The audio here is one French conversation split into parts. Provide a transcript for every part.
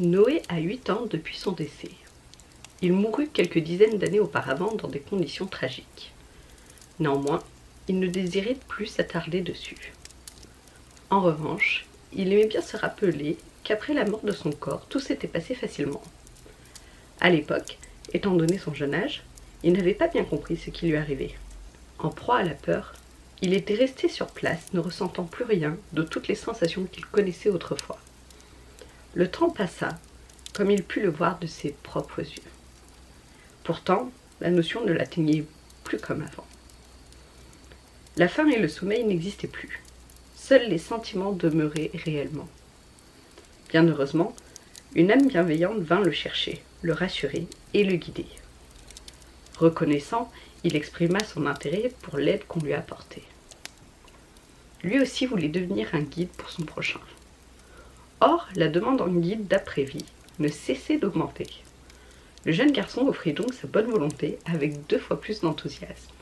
Noé a 8 ans depuis son décès. Il mourut quelques dizaines d'années auparavant dans des conditions tragiques. Néanmoins, il ne désirait plus s'attarder dessus. En revanche, il aimait bien se rappeler qu'après la mort de son corps, tout s'était passé facilement. À l'époque, étant donné son jeune âge, il n'avait pas bien compris ce qui lui arrivait. En proie à la peur, il était resté sur place, ne ressentant plus rien de toutes les sensations qu'il connaissait autrefois. Le temps passa, comme il put le voir de ses propres yeux. Pourtant, la notion ne l'atteignait plus comme avant. La faim et le sommeil n'existaient plus. Seuls les sentiments demeuraient réellement. Bien heureusement, une âme bienveillante vint le chercher, le rassurer et le guider. Reconnaissant, il exprima son intérêt pour l'aide qu'on lui apportait. Lui aussi voulait devenir un guide pour son prochain. Or, la demande en guide d'après-vie ne cessait d'augmenter. Le jeune garçon offrit donc sa bonne volonté avec 2 fois plus d'enthousiasme.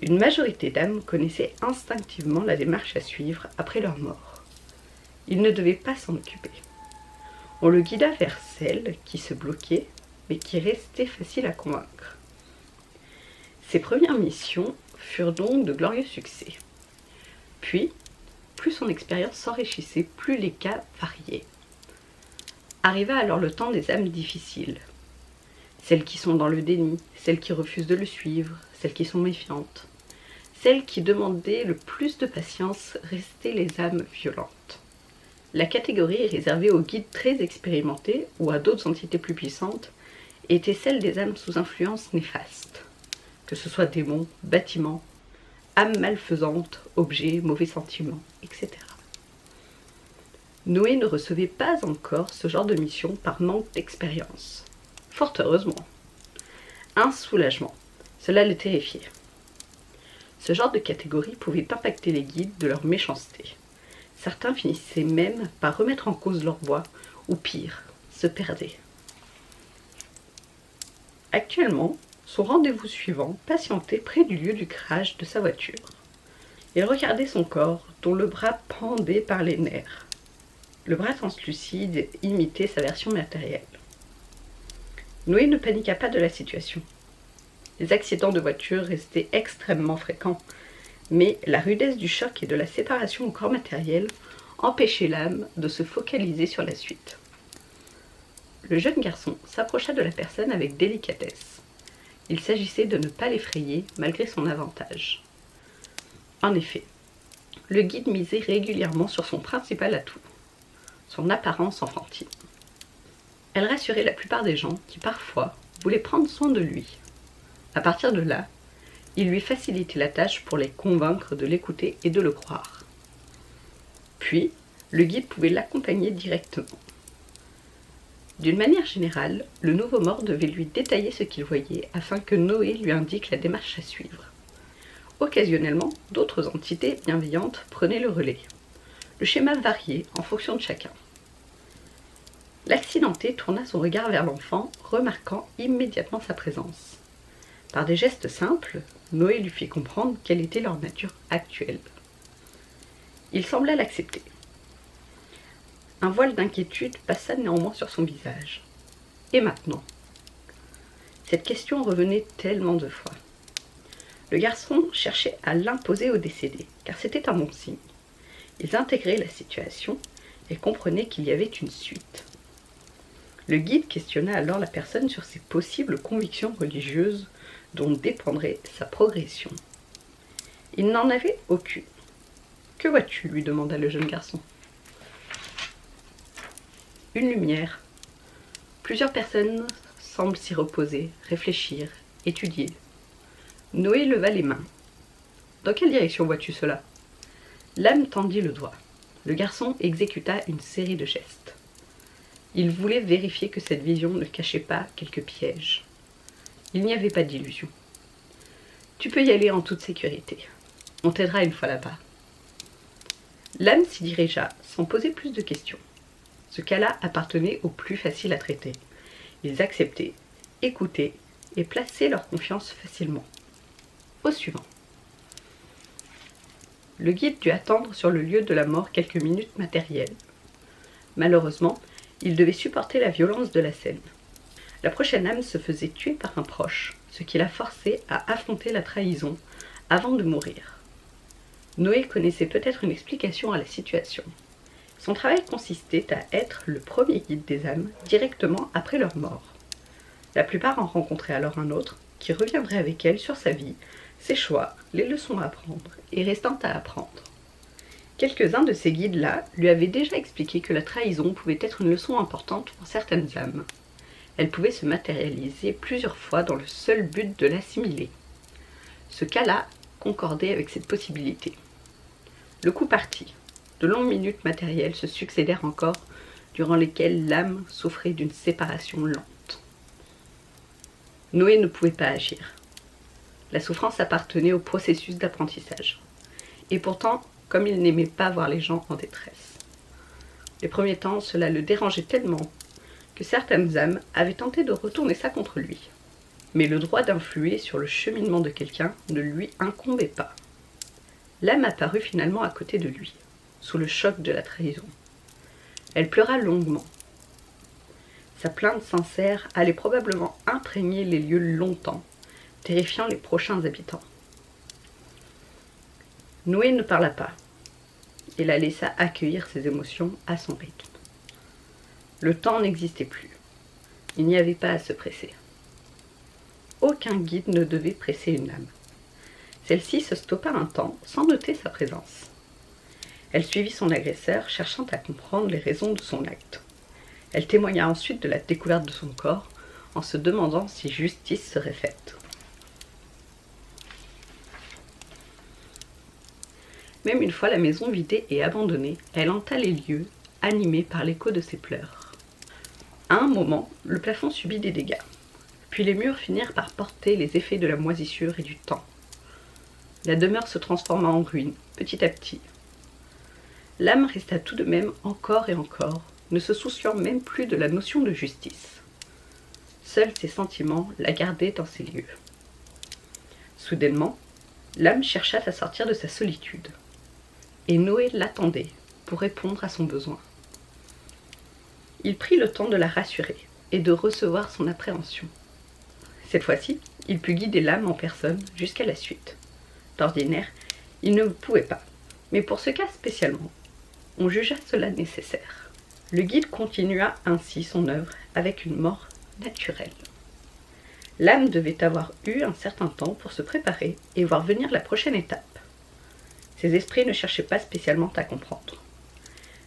Une majorité d'âmes connaissaient instinctivement la démarche à suivre après leur mort. Il ne devait pas s'en occuper. On le guida vers celle qui se bloquait, mais qui restait facile à convaincre. Ses premières missions furent donc de glorieux succès. Puis, plus son expérience s'enrichissait, plus les cas variaient. Arriva alors le temps des âmes difficiles. Celles qui sont dans le déni, celles qui refusent de le suivre, celles qui sont méfiantes. Celles qui demandaient le plus de patience restaient les âmes violentes. La catégorie réservée aux guides très expérimentés ou à d'autres entités plus puissantes était celle des âmes sous influence néfaste, que ce soit démons, bâtiments, âmes malfaisantes, objets, mauvais sentiments, etc. Noé ne recevait pas encore ce genre de mission par manque d'expérience. Fort heureusement. Un soulagement, cela le terrifiait. Ce genre de catégorie pouvait impacter les guides de leur méchanceté. Certains finissaient même par remettre en cause leur voix, ou pire, se perdaient. Actuellement, son rendez-vous suivant patientait près du lieu du crash de sa voiture. Il regardait son corps, dont le bras pendait par les nerfs. Le bras translucide imitait sa version matérielle. Noé ne paniqua pas de la situation. Les accidents de voiture restaient extrêmement fréquents, mais la rudesse du choc et de la séparation au corps matériel empêchait l'âme de se focaliser sur la suite. Le jeune garçon s'approcha de la personne avec délicatesse. Il s'agissait de ne pas l'effrayer malgré son avantage. En effet, le guide misait régulièrement sur son principal atout, son apparence enfantine. Elle rassurait la plupart des gens qui, parfois, voulaient prendre soin de lui. À partir de là, il lui facilitait la tâche pour les convaincre de l'écouter et de le croire. Puis, le guide pouvait l'accompagner directement. D'une manière générale, le nouveau mort devait lui détailler ce qu'il voyait afin que Noé lui indique la démarche à suivre. Occasionnellement, d'autres entités bienveillantes prenaient le relais. Le schéma variait en fonction de chacun. L'accidenté tourna son regard vers l'enfant, remarquant immédiatement sa présence. Par des gestes simples, Noé lui fit comprendre quelle était leur nature actuelle. Il sembla l'accepter. Un voile d'inquiétude passa néanmoins sur son visage. Et maintenant? Cette question revenait tellement de fois. Le garçon cherchait à l'imposer au décédé, car c'était un bon signe. Ils intégraient la situation et comprenaient qu'il y avait une suite. Le guide questionna alors la personne sur ses possibles convictions religieuses dont dépendrait sa progression. Il n'en avait aucune. « Que vois-tu » lui demanda le jeune garçon. « Une lumière. Plusieurs personnes semblent s'y reposer, réfléchir, étudier. » Noé leva les mains. « Dans quelle direction vois-tu cela » L'âme tendit le doigt. Le garçon exécuta une série de gestes. Il voulait vérifier que cette vision ne cachait pas quelques pièges. Il n'y avait pas d'illusion. « Tu peux y aller en toute sécurité. On t'aidera une fois là-bas. » L'âme s'y dirigea sans poser plus de questions. Ce cas-là appartenait aux plus faciles à traiter. Ils acceptaient, écoutaient et plaçaient leur confiance facilement. Au suivant. Le guide dut attendre sur le lieu de la mort quelques minutes matérielles. Malheureusement, il devait supporter la violence de la scène. La prochaine âme se faisait tuer par un proche, ce qui l'a forcé à affronter la trahison avant de mourir. Noé connaissait peut-être une explication à la situation. Son travail consistait à être le premier guide des âmes directement après leur mort. La plupart en rencontraient alors un autre, qui reviendrait avec elle sur sa vie, ses choix, les leçons à apprendre et restant à apprendre. Quelques-uns de ces guides-là lui avaient déjà expliqué que la trahison pouvait être une leçon importante pour certaines âmes. Elle pouvait se matérialiser plusieurs fois dans le seul but de l'assimiler. Ce cas-là concordait avec cette possibilité. Le coup partit. De longues minutes matérielles se succédèrent encore, durant lesquelles l'âme souffrait d'une séparation lente. Noé ne pouvait pas agir. La souffrance appartenait au processus d'apprentissage. Et pourtant, comme il n'aimait pas voir les gens en détresse. Les premiers temps, cela le dérangeait tellement que certaines âmes avaient tenté de retourner ça contre lui. Mais le droit d'influer sur le cheminement de quelqu'un ne lui incombait pas. L'âme apparut finalement à côté de lui, sous le choc de la trahison. Elle pleura longuement. Sa plainte sincère allait probablement imprégner les lieux longtemps, terrifiant les prochains habitants. Noé ne parla pas, et la laissa accueillir ses émotions à son rythme. Le temps n'existait plus. Il n'y avait pas à se presser. Aucun guide ne devait presser une âme. Celle-ci se stoppa un temps sans noter sa présence. Elle suivit son agresseur, cherchant à comprendre les raisons de son acte. Elle témoigna ensuite de la découverte de son corps, en se demandant si justice serait faite. Même une fois la maison vidée et abandonnée, elle hanta les lieux, animée par l'écho de ses pleurs. À un moment, le plafond subit des dégâts, puis les murs finirent par porter les effets de la moisissure et du temps. La demeure se transforma en ruine, petit à petit. L'âme resta tout de même encore et encore, ne se souciant même plus de la notion de justice. Seuls ses sentiments la gardaient dans ces lieux. Soudainement, l'âme chercha à sortir de sa solitude. Et Noé l'attendait pour répondre à son besoin. Il prit le temps de la rassurer et de recevoir son appréhension. Cette fois-ci, il put guider l'âme en personne jusqu'à la suite. D'ordinaire, il ne pouvait pas, mais pour ce cas spécialement, on jugea cela nécessaire. Le guide continua ainsi son œuvre avec une mort naturelle. L'âme devait avoir eu un certain temps pour se préparer et voir venir la prochaine étape. Ses esprits ne cherchaient pas spécialement à comprendre.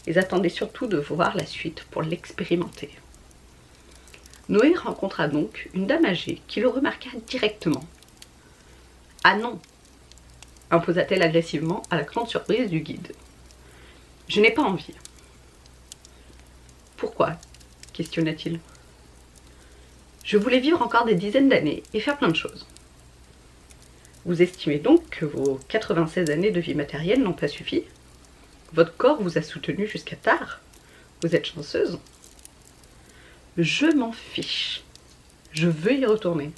Ils attendaient surtout de voir la suite pour l'expérimenter. Noé rencontra donc une dame âgée qui le remarqua directement. « Ah non !» imposa-t-elle agressivement à la grande surprise du guide. « Je n'ai pas envie. »« Pourquoi ?» questionna-t-il. « Je voulais vivre encore des dizaines d'années et faire plein de choses. » Vous estimez donc que vos 96 années de vie matérielle n'ont pas suffi? Votre corps vous a soutenu jusqu'à tard. Vous êtes chanceuse. Je m'en fiche. Je veux y retourner.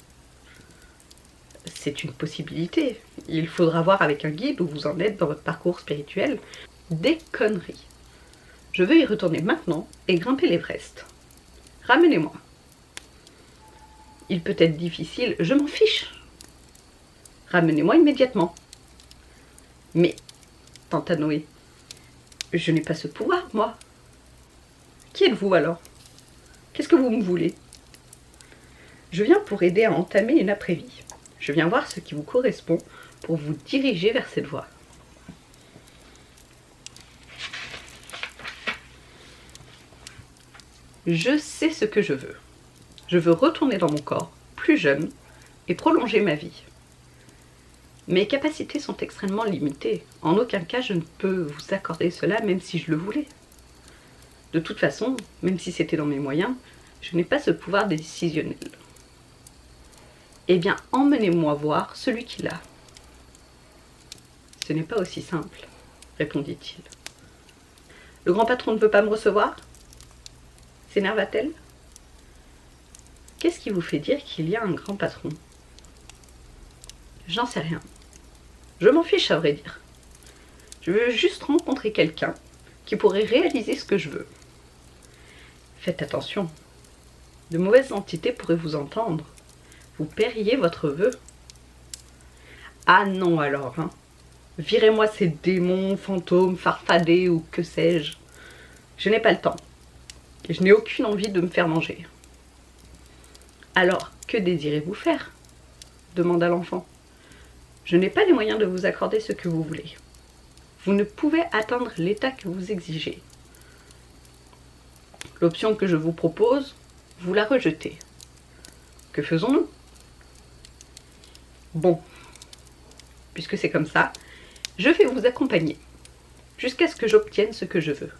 C'est une possibilité. Il faudra voir avec un guide où vous en êtes dans votre parcours spirituel. Des conneries. Je veux y retourner maintenant et grimper l'Everest. Ramenez-moi. Il peut être difficile, je m'en fiche. Ramenez-moi immédiatement. Mais, tenta Noé, je n'ai pas ce pouvoir, moi. Qui êtes-vous alors? Qu'est-ce que vous me voulez? Je viens pour aider à entamer une après-vie. Je viens voir ce qui vous correspond pour vous diriger vers cette voie. Je sais ce que je veux. Je veux retourner dans mon corps, plus jeune, et prolonger ma vie. Mes capacités sont extrêmement limitées. En aucun cas je ne peux vous accorder cela, même si je le voulais. De toute façon, même si c'était dans mes moyens, je n'ai pas ce pouvoir décisionnel. Eh bien, emmenez-moi voir celui qui l'a. Ce n'est pas aussi simple, répondit-il. Le grand patron ne veut pas me recevoir? S'énerva-t-elle? Qu'est-ce qui vous fait dire qu'il y a un grand patron? J'en sais rien. Je m'en fiche, à vrai dire. Je veux juste rencontrer quelqu'un qui pourrait réaliser ce que je veux. Faites attention. De mauvaises entités pourraient vous entendre. Vous paieriez votre vœu. Ah non alors, hein. Virez-moi ces démons, fantômes, farfadets ou que sais-je. Je n'ai pas le temps. Et je n'ai aucune envie de me faire manger. Alors, que désirez-vous faire ? Demanda l'enfant. Je n'ai pas les moyens de vous accorder ce que vous voulez. Vous ne pouvez atteindre l'état que vous exigez. L'option que je vous propose, vous la rejetez. Que faisons-nous ? Bon, puisque c'est comme ça, je vais vous accompagner, jusqu'à ce que j'obtienne ce que je veux.